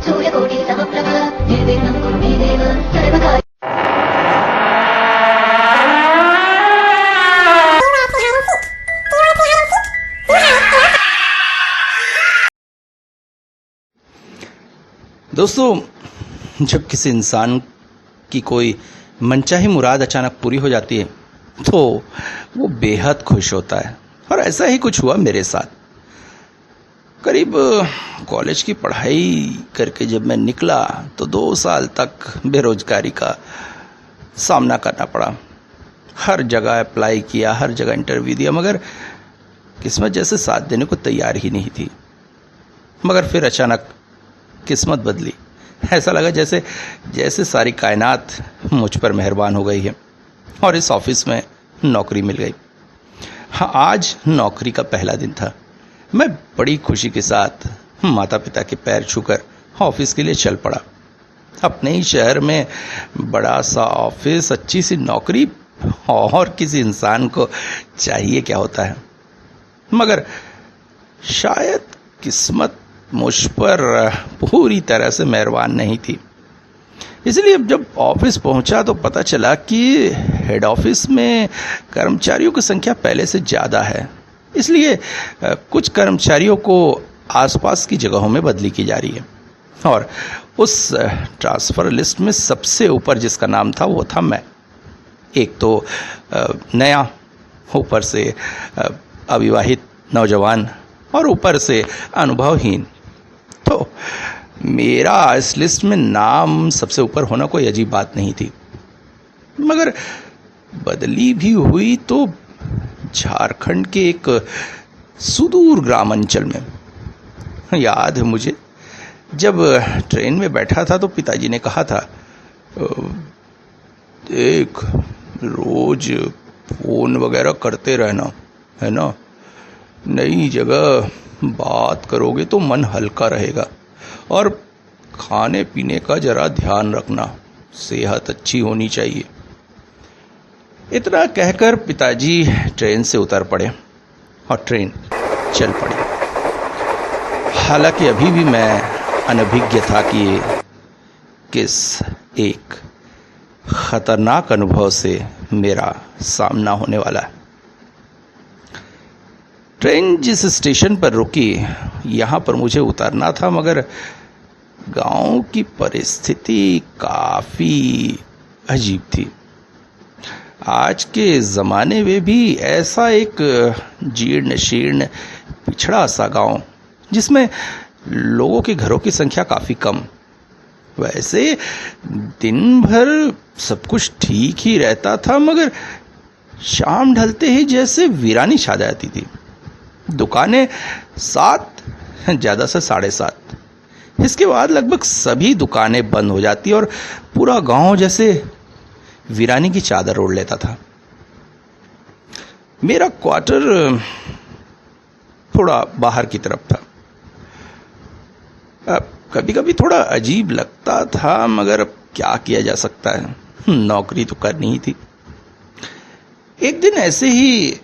सूर्यकोटिसमप्रभ निर्विघ्नं कुरु मे देव सर्वकार्य। दोस्तों, जब किसी इंसान की कोई मनचाही मुराद अचानक पूरी हो जाती है तो वो बेहद खुश होता है, और ऐसा ही कुछ हुआ मेरे साथ। करीब कॉलेज की पढ़ाई करके जब मैं निकला तो 2 साल तक बेरोजगारी का सामना करना पड़ा। हर जगह अप्लाई किया, हर जगह इंटरव्यू दिया, मगर किस्मत जैसे साथ देने को तैयार ही नहीं थी। मगर फिर अचानक किस्मत बदली। ऐसा लगा जैसे सारी कायनात मुझ पर मेहरबान हो गई है और इस ऑफिस में नौकरी मिल गई। हाँ, आज नौकरी का पहला दिन था। मैं बड़ी खुशी के साथ माता पिता के पैर छूकर ऑफिस के लिए चल पड़ा। अपने ही शहर में बड़ा सा ऑफिस, अच्छी सी नौकरी, और किसी इंसान को चाहिए क्या होता है। मगर शायद किस्मत मुझ पर पूरी तरह से मेहरबान नहीं थी। इसलिए जब ऑफिस पहुंचा तो पता चला कि हेड ऑफिस में कर्मचारियों की संख्या पहले से ज़्यादा है। इसलिए कुछ कर्मचारियों को आसपास की जगहों में बदली की जा रही है, और उस ट्रांसफ़र लिस्ट में सबसे ऊपर जिसका नाम था वो था मैं। एक तो नया, ऊपर से अविवाहित नौजवान, और ऊपर से अनुभवहीन। तो मेरा इस लिस्ट में नाम सबसे ऊपर होना कोई अजीब बात नहीं थी। मगर बदली भी हुई तो झारखंड के एक सुदूर ग्राम अंचल में। याद है मुझे, जब ट्रेन में बैठा था तो पिताजी ने कहा था, देख, रोज फोन वगैरह करते रहना, है ना, नई जगह बात करोगे तो मन हल्का रहेगा, और खाने पीने का जरा ध्यान रखना, सेहत अच्छी होनी चाहिए। इतना कहकर पिताजी ट्रेन से उतर पड़े और ट्रेन चल पड़ी। हालांकि अभी भी मैं अनभिज्ञ था कि किस एक खतरनाक अनुभव से मेरा सामना होने वाला है। ट्रेन जिस स्टेशन पर रुकी, यहाँ पर मुझे उतरना था, मगर गांव की परिस्थिति काफ़ी अजीब थी। आज के ज़माने में भी ऐसा एक जीर्ण शीर्ण पिछड़ा सा गांव, जिसमें लोगों के घरों की संख्या काफ़ी कम। वैसे दिन भर सब कुछ ठीक ही रहता था, मगर शाम ढलते ही जैसे वीरानी छा जाती थी। दुकानें 7, ज़्यादा से 7:30, इसके बाद लगभग सभी दुकानें बंद हो जाती और पूरा गांव जैसे वीरानी की चादर ओढ़ लेता था। मेरा क्वार्टर थोड़ा बाहर की तरफ था। कभी कभी थोड़ा अजीब लगता था, मगर अब क्या किया जा सकता है, नौकरी तो करनी ही थी। एक दिन ऐसे ही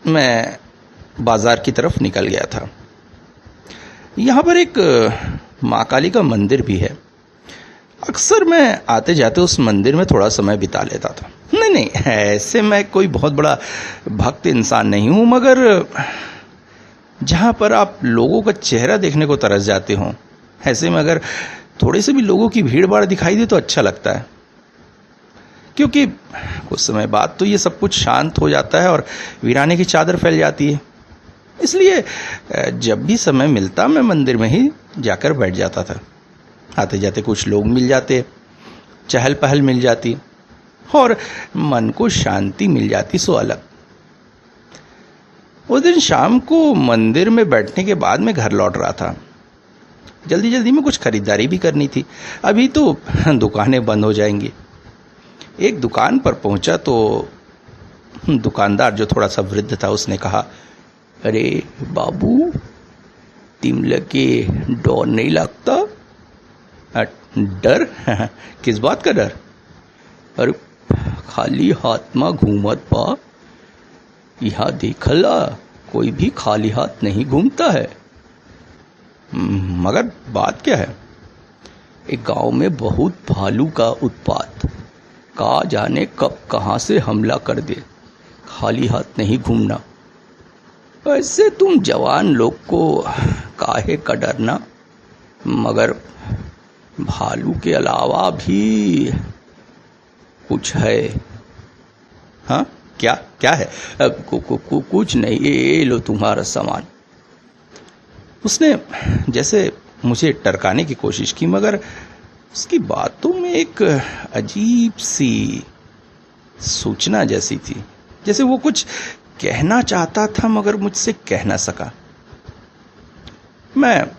मैं बाजार की तरफ निकल गया था। यहाँ पर एक माँ काली का मंदिर भी है। अक्सर मैं आते जाते उस मंदिर में थोड़ा समय बिता लेता था। नहीं, ऐसे मैं कोई बहुत बड़ा भक्त इंसान नहीं हूँ, मगर जहाँ पर आप लोगों का चेहरा देखने को तरस जाते हो, ऐसे में अगर थोड़े से भी लोगों की भीड़ भाड़ दिखाई दे तो अच्छा लगता है। क्योंकि कुछ समय बाद तो ये सब कुछ शांत हो जाता है और वीराने की चादर फैल जाती है। इसलिए जब भी समय मिलता मैं मंदिर में ही जाकर बैठ जाता था। आते जाते कुछ लोग मिल जाते, चहल पहल मिल जाती और मन को शांति मिल जाती, सो अलग। उस दिन शाम को मंदिर में बैठने के बाद मैं घर लौट रहा था। जल्दी जल्दी में कुछ खरीदारी भी करनी थी, अभी तो दुकानें बंद हो जाएंगी। एक दुकान पर पहुंचा तो दुकानदार, जो थोड़ा सा वृद्ध था, उसने कहा, अरे बाबू, तिमले के डर नहीं लगता? डर? किस बात का डर? अरे खाली हाथ में घूमत बा, यहाँ देखला कोई भी खाली हाथ नहीं घूमता है। मगर बात क्या है? एक गांव में बहुत भालू का उत्पात, का जाने कब कहां से हमला कर दे। खाली हाथ नहीं घूमना। ऐसे तुम जवान लोग को काहे का डरना, मगर भालू के अलावा भी कुछ है। हाँ, क्या क्या है? कुछ नहीं, ये लो तुम्हारा सामान। उसने जैसे मुझे टरकाने की कोशिश की, मगर उसकी बातों में एक अजीब सी सूचना जैसी थी, जैसे वो कुछ कहना चाहता था मगर मुझसे कह ना सका। मैं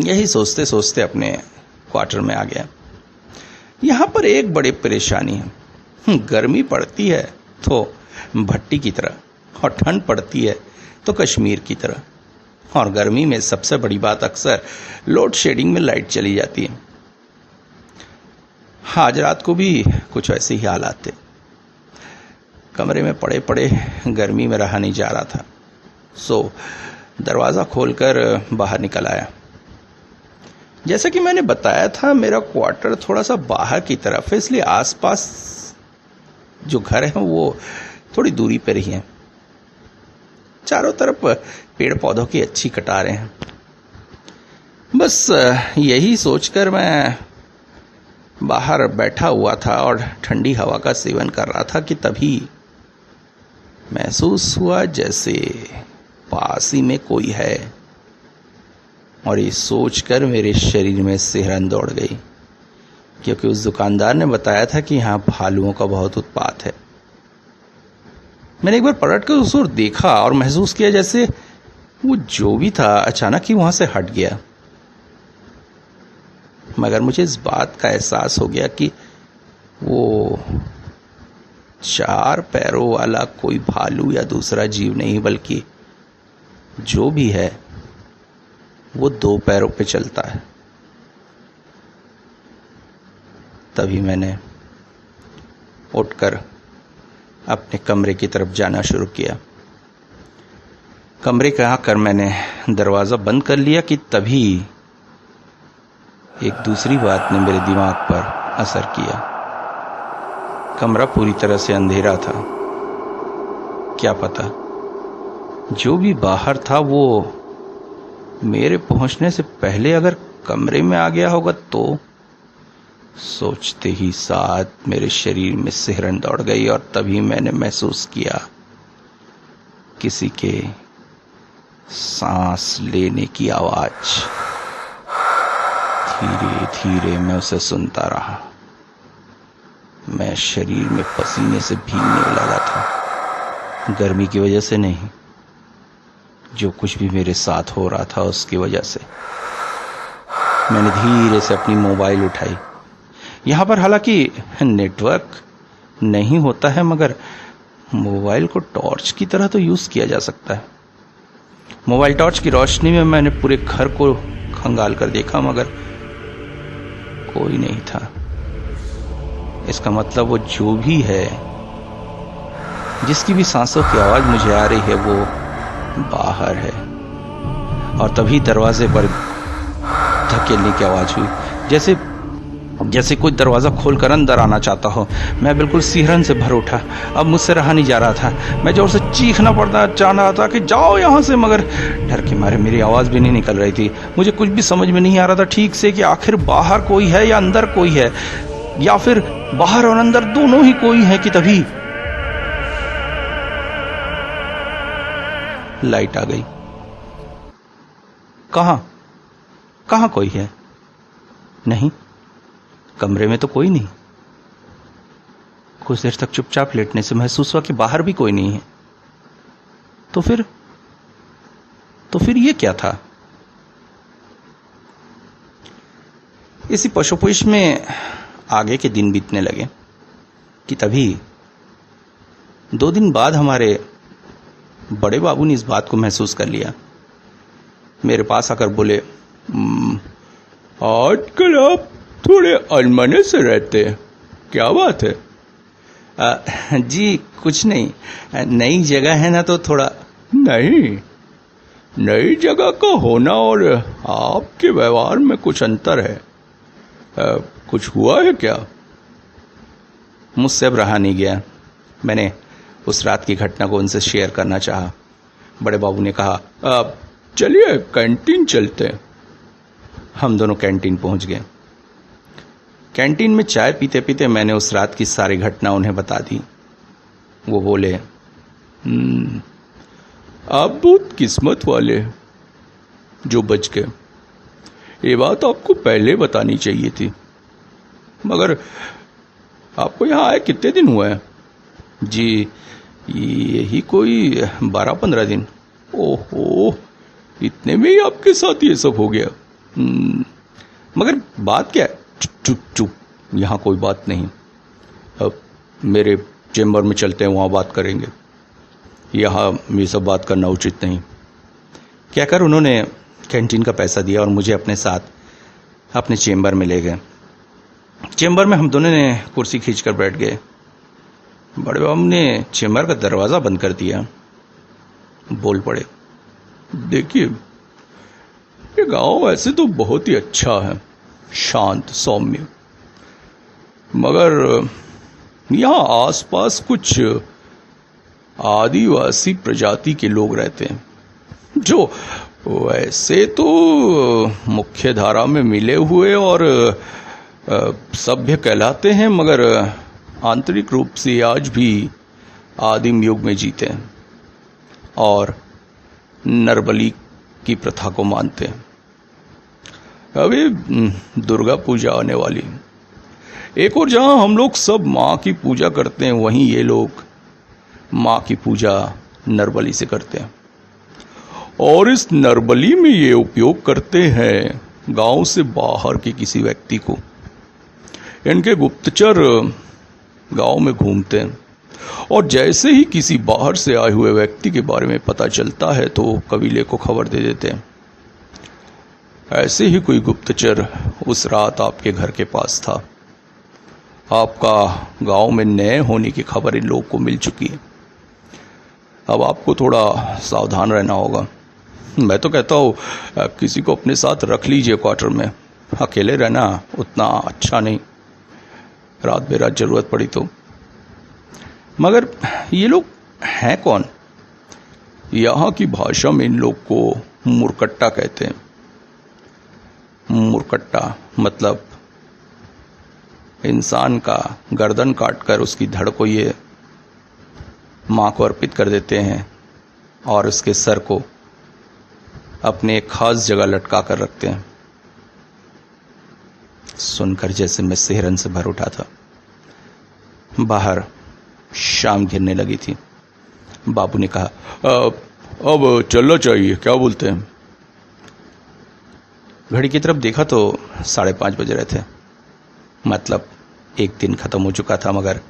यही सोचते सोचते अपने क्वार्टर में आ गया। यहाँ पर एक बड़ी परेशानी है। गर्मी पड़ती है तो भट्टी की तरह, और ठंड पड़ती है तो कश्मीर की तरह। और गर्मी में सबसे बड़ी बात अक्सर लोड शेडिंग में लाइट चली जाती है। आज रात को भी कुछ ऐसे ही हालात थे। कमरे में पड़े पड़े गर्मी में रहा नहीं जा रहा था, सो दरवाज़ा खोलकर बाहर निकल आया। जैसा कि मैंने बताया था, मेरा क्वार्टर थोड़ा सा बाहर की तरफ है, इसलिए आसपास जो घर हैं वो थोड़ी दूरी पर ही हैं। चारों तरफ पेड़ पौधों की अच्छी कटारें हैं। बस यही सोचकर मैं बाहर बैठा हुआ था और ठंडी हवा का सेवन कर रहा था कि तभी महसूस हुआ जैसे पास ही में कोई है, और ये सोचकर मेरे शरीर में सिहरन दौड़ गई, क्योंकि उस दुकानदार ने बताया था कि यहाँ भालुओं का बहुत उत्पात है। मैंने एक बार पलट कर उस ओर देखा और महसूस किया जैसे वो जो भी था अचानक ही वहां से हट गया। मगर मुझे इस बात का एहसास हो गया कि वो 4 पैरों वाला कोई भालू या दूसरा जीव नहीं, बल्कि जो भी है वो 2 पैरों पे चलता है। तभी मैंने उठकर अपने कमरे की तरफ जाना शुरू किया। कमरे के आकर मैंने दरवाज़ा बंद कर लिया कि तभी एक दूसरी बात ने मेरे दिमाग पर असर किया। कमरा पूरी तरह से अंधेरा था। क्या पता जो भी बाहर था वो मेरे पहुंचने से पहले अगर कमरे में आ गया होगा तो। सोचते ही साथ मेरे शरीर में सिहरन दौड़ गई, और तभी मैंने महसूस किया किसी के सांस लेने की आवाज। धीरे धीरे मैं उसे सुनता रहा। मैं शरीर में पसीने से भीगने लगा था, गर्मी की वजह से नहीं, जो कुछ भी मेरे साथ हो रहा था उसकी वजह से। मैंने धीरे से अपनी मोबाइल उठाई। यहाँ पर हालांकि नेटवर्क नहीं होता है, मगर मोबाइल को टॉर्च की तरह तो यूज किया जा सकता है। मोबाइल टॉर्च की रोशनी में मैंने पूरे घर को खंगाल कर देखा, मगर कोई नहीं था। इसका मतलब वो जो भी है, जिसकी भी सांसों की आवाज मुझे आ रही है, वो बाहर है। और तभी दरवाजे पर धकेलने की आवाज हुई, जैसे कोई दरवाजा खोलकर अंदर आना चाहता हो। मैं बिल्कुल सिहरन से भर उठा। अब मुझसे रहा नहीं जा रहा था। मैं जोर से चीखना पड़ता चाह रहा था कि जाओ यहाँ से, मगर डर के मारे मेरी आवाज भी नहीं निकल रही थी। मुझे कुछ भी समझ में नहीं आ रहा था ठीक से कि आखिर बाहर कोई है या अंदर कोई है, या फिर बाहर और अंदर दोनों ही कोई है। कि तभी लाइट आ गई। कहां कोई है? नहीं, कमरे में तो कोई नहीं। कुछ देर तक चुपचाप लेटने से महसूस हुआ कि बाहर भी कोई नहीं है। तो फिर ये क्या था? इसी पशुपेश में आगे के दिन बीतने लगे कि तभी 2 दिन बाद हमारे बड़े बाबू ने इस बात को महसूस कर लिया। मेरे पास आकर बोले, आजकल आप थोड़े अनमने से रहते हैं, क्या बात है? जी कुछ नहीं, नई जगह है ना तो थोड़ा। नहीं, नई जगह का होना और आपके व्यवहार में कुछ अंतर है। कुछ हुआ है क्या? मुझसे अब रहा नहीं गया। मैंने उस रात की घटना को उनसे शेयर करना चाहा। बड़े बाबू ने कहा, चलिए कैंटीन चलते हैं। हम दोनों कैंटीन पहुंच गए। कैंटीन में चाय पीते पीते मैंने उस रात की सारी घटना उन्हें बता दी। वो बोले, आप बहुत किस्मत वाले जो बच गए। ये बात आपको पहले बतानी चाहिए थी। मगर आपको यहाँ आए कितने दिन हुए हैं? जी यही कोई 12-15 दिन। ओहो, इतने में ही आपके साथ ये सब हो गया। मगर बात क्या है? चुप चुप, यहाँ कोई बात नहीं। अब मेरे चेम्बर में चलते हैं, वहाँ बात करेंगे। यहाँ ये सब बात करना उचित नहीं। कहकर उन्होंने कैंटीन का पैसा दिया और मुझे अपने साथ अपने चेम्बर में ले गए। चेम्बर में हम दोनों ने कुर्सी खींचकर बैठ गए। बड़े बाबू ने चेम्बर का दरवाज़ा बंद कर दिया। बोल पड़े, देखिए ये गांव ऐसे तो बहुत ही अच्छा है, शांत सौम्य, मगर यहाँ आसपास कुछ आदिवासी प्रजाति के लोग रहते हैं जो वैसे तो मुख्य धारा में मिले हुए और सभ्य कहलाते हैं, मगर आंतरिक रूप से आज भी आदिम युग में जीते हैं और नरबली की प्रथा को मानते हैं। अभी दुर्गा पूजा आने वाली, एक और जहां हम लोग सब माँ की पूजा करते हैं, वहीं ये लोग माँ की पूजा नरबली से करते हैं। और इस नरबली में ये उपयोग करते हैं गांव से बाहर के किसी व्यक्ति को। इनके गुप्तचर गांव में घूमते हैं और जैसे ही किसी बाहर से आए हुए व्यक्ति के बारे में पता चलता है तो कबीले को खबर दे देते हैं। ऐसे ही कोई गुप्तचर उस रात आपके घर के पास था। आपका गांव में नए होने की खबर इन लोगों को मिल चुकी है। अब आपको थोड़ा सावधान रहना होगा। मैं तो कहता हूँ किसी को अपने साथ रख लीजिए क्वार्टर में। अकेले रहना उतना अच्छा नहीं, रात बेरात जरूरत पड़ी तो। मगर ये लोग हैं कौन? यहाँ की भाषा में इन लोग को मुरकट्टा कहते हैं। मुरकट्टा मतलब इंसान का गर्दन काटकर उसकी धड़ को ये माँ को अर्पित कर देते हैं और उसके सर को अपने एक खास जगह लटका कर रखते हैं। सुनकर जैसे मैं सिहरन से भर उठा था। बाहर शाम घिरने लगी थी। बाबू ने कहा, अब चलना चाहिए, क्या बोलते हैं? घड़ी की तरफ देखा तो 5:30 बज रहे थे। मतलब एक दिन खत्म हो चुका था, मगर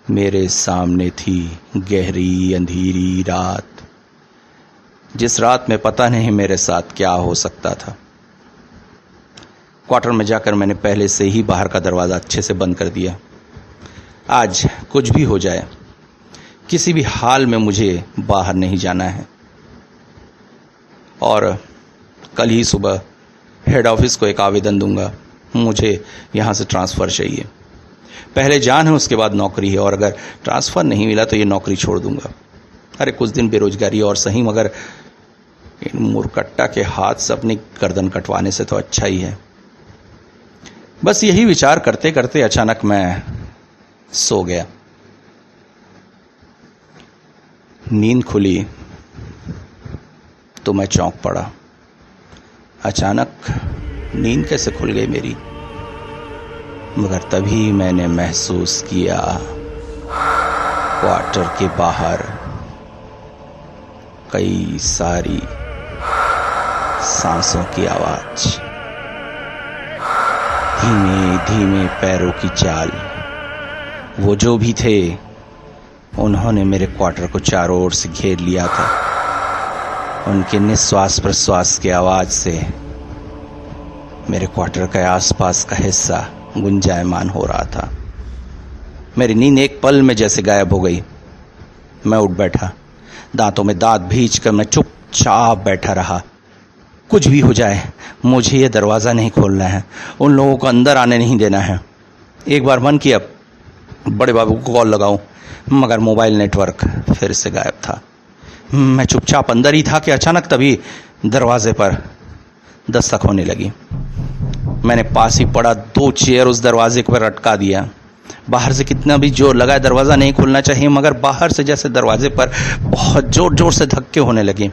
मेरे सामने थी गहरी अंधेरी रात, जिस रात में पता नहीं मेरे साथ क्या हो सकता था। क्वार्टर में जाकर मैंने पहले से ही बाहर का दरवाज़ा अच्छे से बंद कर दिया। आज कुछ भी हो जाए, किसी भी हाल में मुझे बाहर नहीं जाना है। और कल ही सुबह हेड ऑफिस को एक आवेदन दूंगा। मुझे यहाँ से ट्रांसफ़र चाहिए। पहले जान है, उसके बाद नौकरी है, और अगर ट्रांसफ़र नहीं मिला तो ये नौकरी छोड़ दूंगा। अरे कुछ दिन बेरोजगारी और सही, मगर इन मुरकट्टा के हाथ से अपनी गर्दन कटवाने से तो अच्छा ही है। बस यही विचार करते करते अचानक मैं सो गया। नींद खुली तो मैं चौंक पड़ा। अचानक नींद कैसे खुल गई मेरी? मगर तभी मैंने महसूस किया क्वार्टर के बाहर कई सारी सांसों की आवाज, धीमे धीमे पैरों की चाल। वो जो भी थे उन्होंने मेरे क्वार्टर को चारों ओर से घेर लिया था। उनके निश्वास प्रश्वास की आवाज से मेरे क्वार्टर के आसपास का हिस्सा गुंजायमान हो रहा था। मेरी नींद एक पल में जैसे गायब हो गई। मैं उठ बैठा। दांतों में दांत भींच कर मैं चुपचाप बैठा रहा। कुछ भी हो जाए मुझे ये दरवाज़ा नहीं खोलना है, उन लोगों को अंदर आने नहीं देना है। एक बार मन किया बड़े बाबू को कॉल लगाऊं, मगर मोबाइल नेटवर्क फिर से गायब था। मैं चुपचाप अंदर ही था कि अचानक तभी दरवाजे पर दस्तक होने लगी। मैंने पास ही पड़ा 2 चेयर उस दरवाजे पर अटका दिया। बाहर से कितना भी जोर लगाए दरवाज़ा नहीं खुलना चाहिए, मगर बाहर से जैसे दरवाजे पर बहुत जोर जोर से धक्के होने लगे।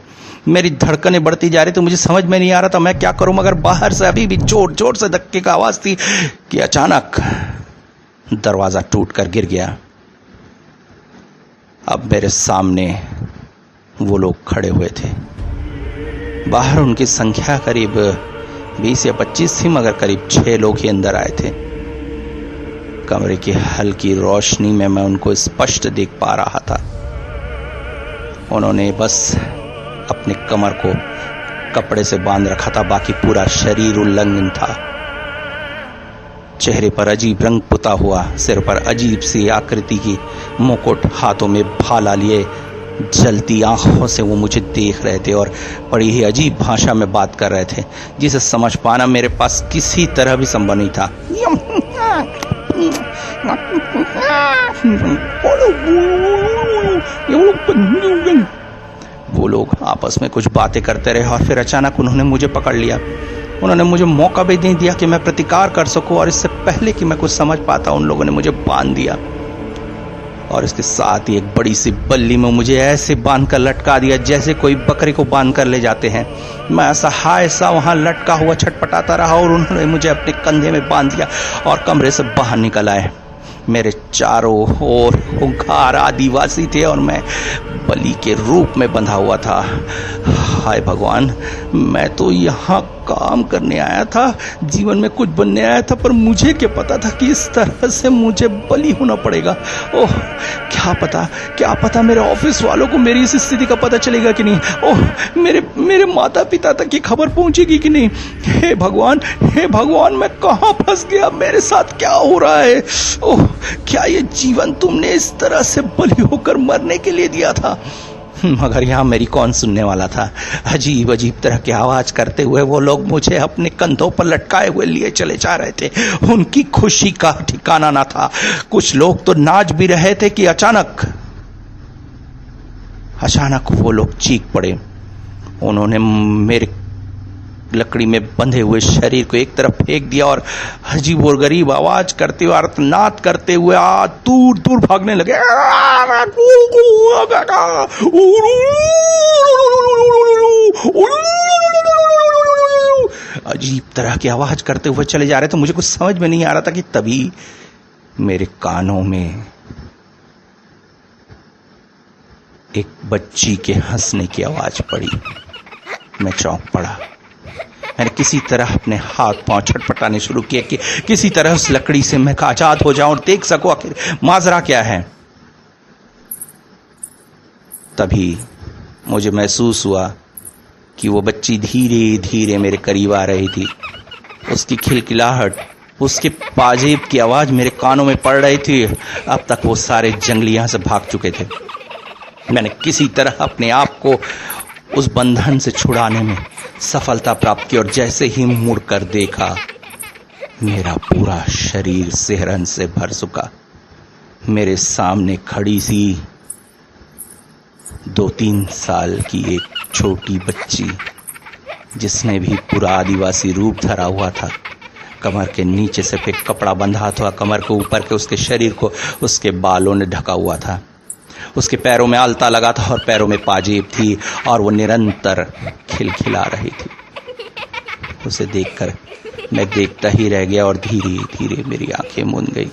मेरी धड़कनें बढ़ती जा रही तो मुझे समझ में नहीं आ रहा था मैं क्या करूं, मगर बाहर से अभी भी जोर जोर से धक्के का आवाज़ थी कि अचानक दरवाज़ा टूट कर गिर गया। अब मेरे सामने वो लोग खड़े हुए थे। बाहर उनकी संख्या करीब 20 या 25 थी, मगर करीब 6 लोग ही अंदर आए थे। कमरे की हल्की रोशनी में मैं उनको स्पष्ट देख पा रहा था। उन्होंने बस अपने कमर को कपड़े से बांध रखा था, बाकी पूरा शरीर उल्लंघन था। चेहरे पर अजीब रंग पुता हुआ, सिर पर अजीब सी आकृति की मुकुट, हाथों में भाला लिए जलती आंखों से वो मुझे देख रहे थे और बड़ी ही अजीब भाषा में बात कर रहे थे, जिसे समझ पाना मेरे पास किसी तरह भी संभव नहीं था। वो लोग आपस में कुछ बातें करते रहे और फिर अचानक उन्होंने मुझे पकड़ लिया। उन्होंने मुझे मौका भी नहीं दिया कि मैं प्रतिकार कर सकूं, और इससे पहले कि मैं कुछ समझ पाता उन लोगों ने मुझे बांध दिया और इसके साथ ही एक बड़ी सी बल्ली में मुझे ऐसे बांध कर लटका दिया जैसे कोई बकरे को बांध कर ले जाते हैं। मैं असहाय सा वहां लटका हुआ छटपटाता रहा और उन्होंने मुझे अपने कंधे में बांध दिया और कमरे से बाहर निकल आए। मेरे चारों ओर खूंखार आदिवासी थे और मैं बलि के रूप में बंधा हुआ था। हाय भगवान, मैं तो यहाँ काम करने आया था, जीवन में कुछ बनने आया था, पर मुझे क्या पता था कि इस तरह से मुझे बलि होना पड़ेगा। ओह, क्या पता मेरे ऑफिस वालों को मेरी इस स्थिति का पता चलेगा कि नहीं। ओह, मेरे माता पिता तक ये खबर पहुंचेगी कि नहीं। हे भगवान, मैं कहाँ फंस गया, मेरे साथ क्या हो रहा है। ओह, क्या ये जीवन तुमने इस तरह से बलि होकर मरने के लिए दिया था। मगर यहाँ मेरी कौन सुनने वाला था। अजीब अजीब तरह की आवाज करते हुए वो लोग मुझे अपने कंधों पर लटकाए हुए लिए चले जा रहे थे। उनकी खुशी का ठिकाना ना था। कुछ लोग तो नाच भी रहे थे कि अचानक वो लोग चीख पड़े। उन्होंने मेरे लकड़ी में बंधे हुए शरीर को एक तरफ फेंक दिया और अजीब और गरीब आवाज करते हुए, आर्तनाद करते हुए दूर दूर भागने लगे। अजीब तरह की आवाज करते हुए चले जा रहे थे। मुझे कुछ समझ में नहीं आ रहा था कि तभी मेरे कानों में एक बच्ची के हंसने की आवाज पड़ी। मैं चौंक पड़ा। मैंने किसी तरह अपने हाथ पांव छटपटाने शुरू किए कि किसी तरह उस लकड़ी से मैं आजाद हो जाऊं और देख सकूं आखिर माजरा क्या है। तभी मुझे महसूस हुआ कि वो बच्ची धीरे धीरे मेरे करीब आ रही थी। उसकी खिलखिलाहट, उसके पाजेब की आवाज मेरे कानों में पड़ रही थी। अब तक वो सारे जंगली यहां से भाग चुके थे। मैंने किसी तरह अपने आप को उस बंधन से छुड़ाने में सफलता प्राप्त की और जैसे ही मुड़कर देखा, मेरा पूरा शरीर सिहरन से भर चुका। मेरे सामने खड़ी सी 2-3 साल की एक छोटी बच्ची, जिसने भी पूरा आदिवासी रूप धरा हुआ था। कमर के नीचे से फिर कपड़ा बंधा था, कमर के ऊपर के उसके शरीर को उसके बालों ने ढका हुआ था। उसके पैरों में आलता लगा था और पैरों में पाजेब थी और वो निरंतर खिलखिला रही थी। उसे देखकर मैं देखता ही रह गया और धीरे धीरे मेरी आंखें मूंद गई।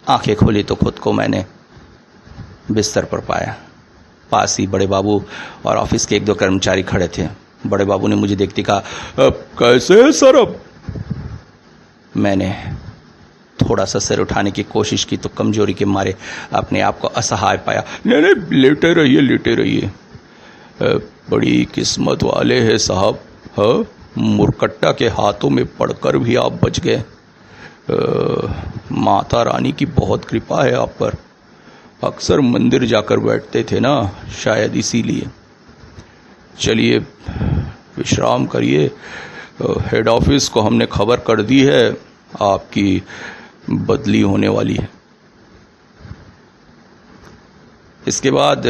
आंखें खोली तो खुद को मैंने बिस्तर पर पाया। पास ही बड़े बाबू और ऑफिस के 1-2 कर्मचारी खड़े थे। बड़े बाबू ने मुझे देखते कहा, कैसे है सर अब? मैंने थोड़ा सा सिर उठाने की कोशिश की तो कमजोरी के मारे अपने आप को असहाय पाया। नहीं, लेटे रहिए। बड़ी किस्मत वाले हैं साहब। हाँ, मुरकट्टा के हाथों में पड़कर भी आप बच गए। माता रानी की बहुत कृपा है आप पर। अक्सर मंदिर जाकर बैठते थे ना, शायद इसीलिए। चलिए विश्राम करिए, हेड ऑफिस को हमने खबर कर दी है, आपकी बदली होने वाली है। इसके बाद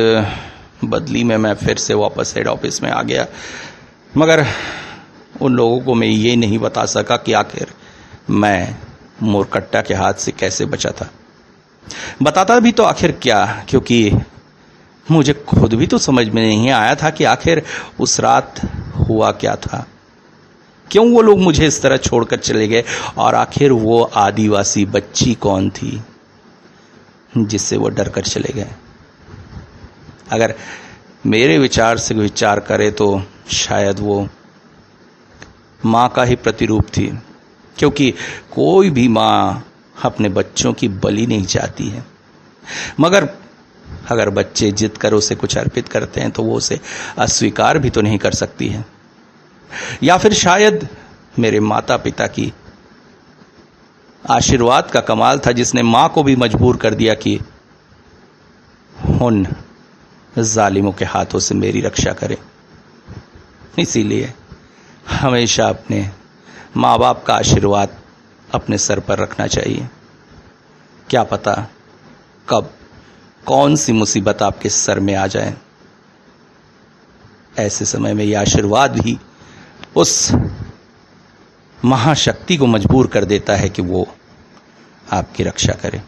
बदली में मैं फिर से वापस हेड ऑफिस में आ गया, मगर उन लोगों को मैं ये नहीं बता सका कि आखिर मैं मोरकट्टा के हाथ से कैसे बचा था। बताता भी तो आखिर क्या, क्योंकि मुझे खुद भी तो समझ में नहीं आया था कि आखिर उस रात हुआ क्या था, क्यों वो लोग मुझे इस तरह छोड़कर चले गए, और आखिर वो आदिवासी बच्ची कौन थी जिससे वो डर कर चले गए। अगर मेरे विचार से विचार करे तो शायद वो मां का ही प्रतिरूप थी, क्योंकि कोई भी मां अपने बच्चों की बलि नहीं चाहती है, मगर अगर बच्चे जिद कर उसे कुछ अर्पित करते हैं तो वो उसे अस्वीकार भी तो नहीं कर सकती है। या फिर शायद मेरे माता पिता की आशीर्वाद का कमाल था जिसने मां को भी मजबूर कर दिया कि उन जालिमों के हाथों से मेरी रक्षा करे। इसीलिए हमेशा अपने माँ बाप का आशीर्वाद अपने सर पर रखना चाहिए। क्या पता कब कौन सी मुसीबत आपके सर में आ जाए, ऐसे समय में यह आशीर्वाद भी उस महाशक्ति को मजबूर कर देता है कि वो आपकी रक्षा करे।